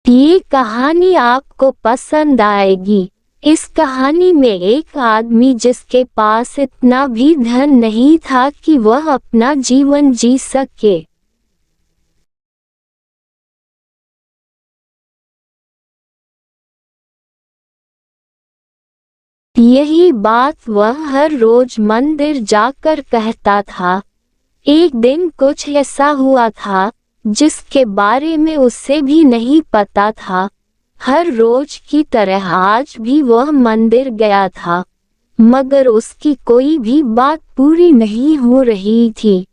ये कहानी आपको पसंद आएगी। इस कहानी में एक आदमी जिसके पास इतना भी धन नहीं था कि वह अपना जीवन जी सके। यही बात वह हर रोज मंदिर जाकर कहता था। एक दिन कुछ ऐसा हुआ था जिसके बारे में उसे भी नहीं पता था। हर रोज की तरह आज भी वह मंदिर गया था, मगर उसकी कोई भी बात पूरी नहीं हो रही थी।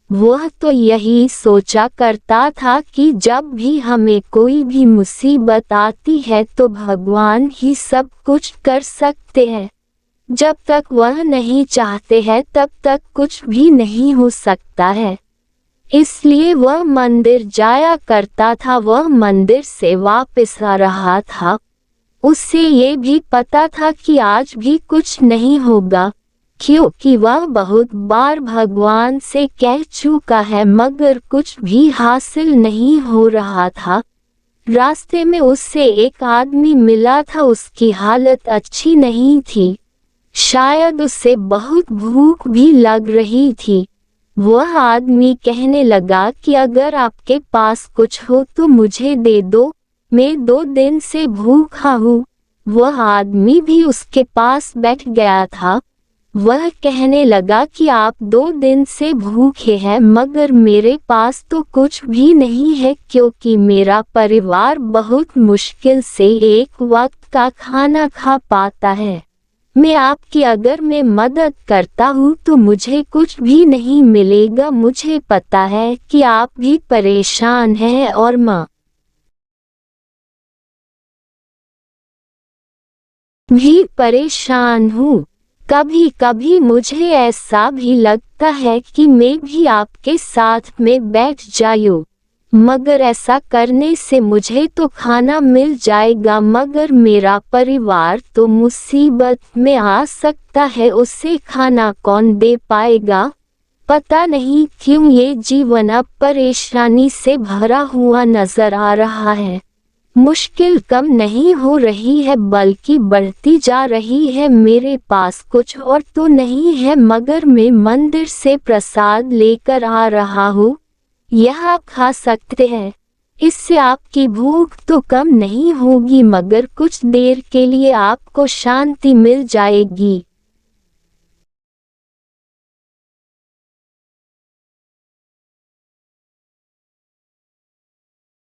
वह तो यही सोचा करता था कि जब भी हमें कोई भी मुसीबत आती है तो भगवान ही सब कुछ कर सकते हैं। जब तक वह नहीं चाहते हैं तब तक कुछ भी नहीं हो सकता है। इसलिए वह मंदिर जाया करता था। वह मंदिर से वापस आ रहा था। उसे ये भी पता था कि आज भी कुछ नहीं होगा, क्योंकि वह बहुत बार भगवान से कह चुका है, मगर कुछ भी हासिल नहीं हो रहा था। रास्ते में उससे एक आदमी मिला था। उसकी हालत अच्छी नहीं थी, शायद उसे बहुत भूख भी लग रही थी। वह आदमी कहने लगा कि अगर आपके पास कुछ हो तो मुझे दे दो, मैं 2 दिन से भूखा हूँ। वह आदमी भी उसके पास बैठ गया था। वह कहने लगा कि आप 2 दिन से भूखे हैं, मगर मेरे पास तो कुछ भी नहीं है, क्योंकि मेरा परिवार बहुत मुश्किल से एक वक्त का खाना खा पाता है। अगर मैं मदद करता हूँ तो मुझे कुछ भी नहीं मिलेगा। मुझे पता है कि आप भी परेशान हैं और मैं भी परेशान हूँ। कभी कभी मुझे ऐसा भी लगता है कि मैं भी आपके साथ में बैठ जाऊँ, मगर ऐसा करने से मुझे तो खाना मिल जाएगा, मगर मेरा परिवार तो मुसीबत में आ सकता है। उसे खाना कौन दे पाएगा? पता नहीं क्यों ये जीवन अब परेशानी से भरा हुआ नजर आ रहा है। मुश्किल कम नहीं हो रही है, बल्कि बढ़ती जा रही है। मेरे पास कुछ और तो नहीं है, मगर मैं मंदिर से प्रसाद लेकर आ रहा हूँ। यह आप खा सकते हैं। इससे आपकी भूख तो कम नहीं होगी, मगर कुछ देर के लिए आपको शांति मिल जाएगी।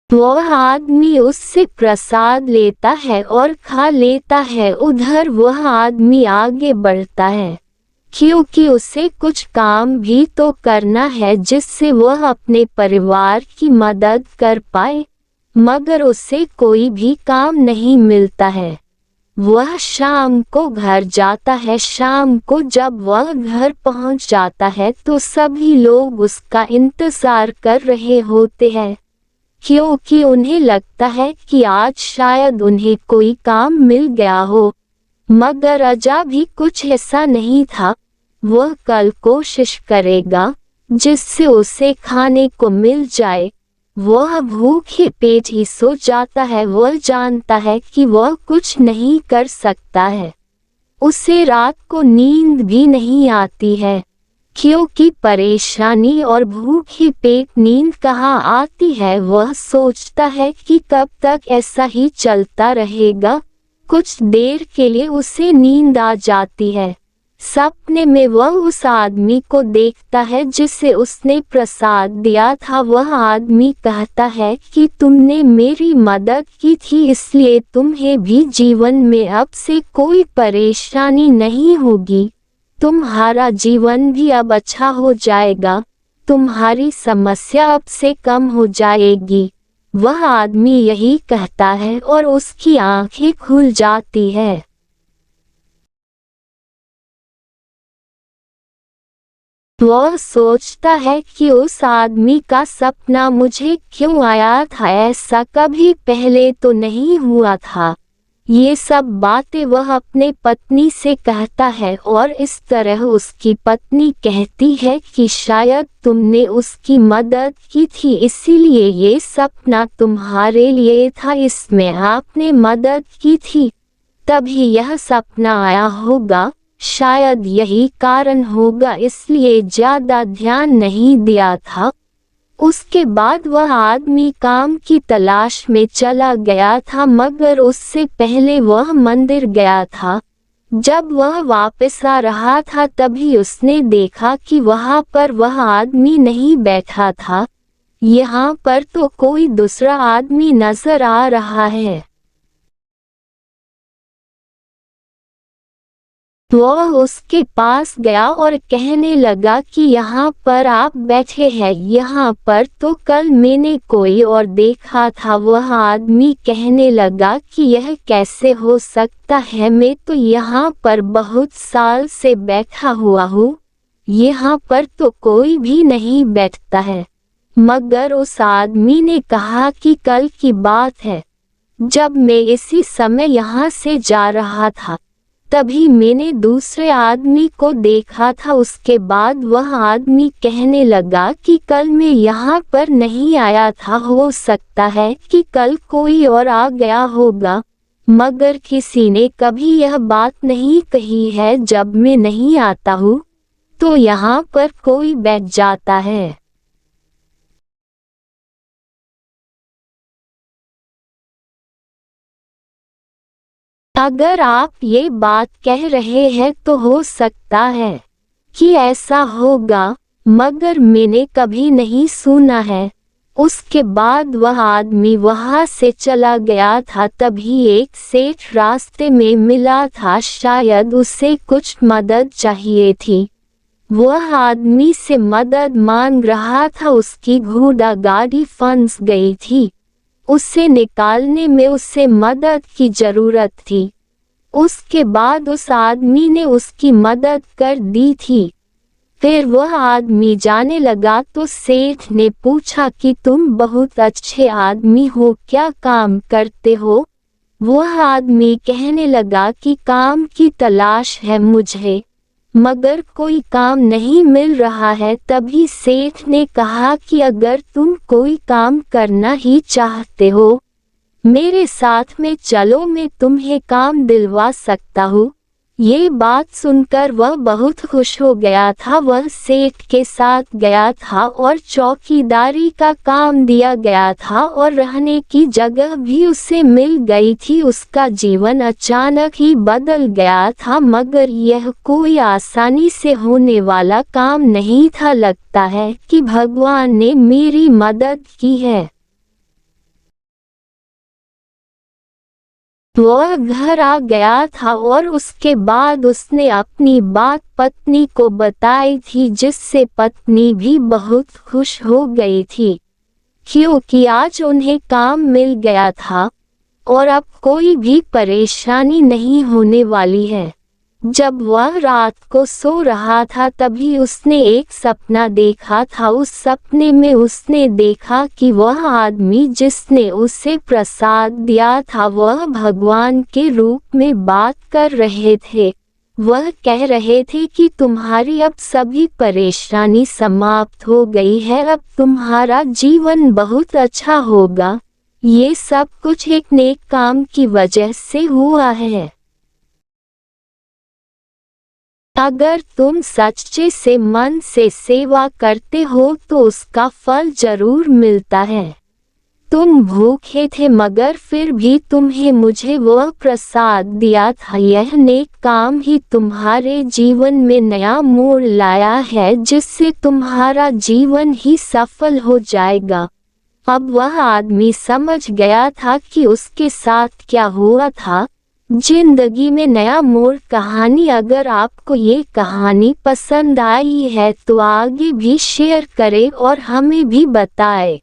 वह आदमी उससे प्रसाद लेता है और खा लेता है। उधर वह आदमी आगे बढ़ता है, क्योंकि उसे कुछ काम भी तो करना है जिससे वह अपने परिवार की मदद कर पाए, मगर उसे कोई भी काम नहीं मिलता है। वह शाम को घर जाता है। शाम को जब वह घर पहुंच जाता है तो सभी लोग उसका इंतजार कर रहे होते हैं, क्योंकि उन्हें लगता है कि आज शायद उन्हें कोई काम मिल गया हो। मगर अजा भी कुछ ऐसा नहीं था। वह कल कोशिश करेगा जिससे उसे खाने को मिल जाए। वह भूखे पेट ही सो जाता है। वह जानता है कि वह कुछ नहीं कर सकता है। उसे रात को नींद भी नहीं आती है, क्योंकि परेशानी और भूखे पेट नींद कहाँ आती है। वह सोचता है कि कब तक ऐसा ही चलता रहेगा। कुछ देर के लिए उसे नींद आ जाती है। सपने में वह उस आदमी को देखता है जिसे उसने प्रसाद दिया था। वह आदमी कहता है कि तुमने मेरी मदद की थी, इसलिए तुम्हें भी जीवन में अब से कोई परेशानी नहीं होगी। तुम्हारा जीवन भी अब अच्छा हो जाएगा। तुम्हारी समस्या अब से कम हो जाएगी। वह आदमी यही कहता है और उसकी आंखें खुल जाती है। वह सोचता है कि उस आदमी का सपना मुझे क्यों आया था, ऐसा कभी पहले तो नहीं हुआ था। ये सब बातें वह अपने पत्नी से कहता है और इस तरह उसकी पत्नी कहती है कि शायद तुमने उसकी मदद की थी, इसीलिए ये सपना तुम्हारे लिए था, इसमें आपने मदद की थी तभी यह सपना आया होगा। शायद यही कारण होगा, इसलिए ज्यादा ध्यान नहीं दिया था। उसके बाद वह आदमी काम की तलाश में चला गया था, मगर उससे पहले वह मंदिर गया था। जब वह वापस आ रहा था तभी उसने देखा कि वहां पर वह आदमी नहीं बैठा था। यहाँ पर तो कोई दूसरा आदमी नजर आ रहा है। वह उसके पास गया और कहने लगा कि यहाँ पर आप बैठे हैं, यहाँ पर तो कल मैंने कोई और देखा था। वह आदमी कहने लगा कि यह कैसे हो सकता है, मैं तो यहाँ पर बहुत साल से बैठा हुआ हूँ, यहाँ पर तो कोई भी नहीं बैठता है। मगर उस आदमी ने कहा कि कल की बात है, जब मैं इसी समय यहाँ से जा रहा था तभी मैंने दूसरे आदमी को देखा था। उसके बाद वह आदमी कहने लगा कि कल मैं यहाँ पर नहीं आया था, हो सकता है कि कल कोई और आ गया होगा, मगर किसी ने कभी यह बात नहीं कही है जब मैं नहीं आता हूँ तो यहाँ पर कोई बैठ जाता है। अगर आप ये बात कह रहे हैं तो हो सकता है कि ऐसा होगा, मगर मैंने कभी नहीं सुना है। उसके बाद वह आदमी वहां से चला गया था। तभी एक सेठ रास्ते में मिला था, शायद उसे कुछ मदद चाहिए थी। वह आदमी से मदद मांग रहा था, उसकी घोड़ा गाड़ी फंस गई थी, उसे निकालने में उसे मदद की जरूरत थी। उसके बाद उस आदमी ने उसकी मदद कर दी थी। फिर वह आदमी जाने लगा तो सेठ ने पूछा कि तुम बहुत अच्छे आदमी हो, क्या काम करते हो? वह आदमी कहने लगा कि काम की तलाश है मुझे, मगर कोई काम नहीं मिल रहा है। तभी सेठ ने कहा कि अगर तुम कोई काम करना ही चाहते हो, मेरे साथ में चलो, मैं तुम्हें काम दिलवा सकता हूँ। ये बात सुनकर वह बहुत खुश हो गया था। वह सेठ के साथ गया था और चौकीदारी का काम दिया गया था और रहने की जगह भी उसे मिल गई थी। उसका जीवन अचानक ही बदल गया था, मगर यह कोई आसानी से होने वाला काम नहीं था। लगता है कि भगवान ने मेरी मदद की है। वह घर आ गया था और उसके बाद उसने अपनी बात पत्नी को बताई थी, जिससे पत्नी भी बहुत खुश हो गई थी, क्योंकि आज उन्हें काम मिल गया था और अब कोई भी परेशानी नहीं होने वाली है। जब वह रात को सो रहा था तभी उसने एक सपना देखा था। उस सपने में उसने देखा कि वह आदमी जिसने उसे प्रसाद दिया था वह भगवान के रूप में बात कर रहे थे। वह कह रहे थे कि तुम्हारी अब सभी परेशानी समाप्त हो गई है, अब तुम्हारा जीवन बहुत अच्छा होगा। ये सब कुछ एक नेक काम की वजह से हुआ है। अगर तुम सच्चे से मन से सेवा करते हो तो उसका फल जरूर मिलता है। तुम भूखे थे मगर फिर भी तुम्हें मुझे वह प्रसाद दिया था। यह नेक काम ही तुम्हारे जीवन में नया मोड़ लाया है, जिससे तुम्हारा जीवन ही सफल हो जाएगा। अब वह आदमी समझ गया था कि उसके साथ क्या हुआ था। जिंदगी में नया मोड़ कहानी। अगर आपको ये कहानी पसंद आई है तो आगे भी शेयर करें और हमें भी बताएं।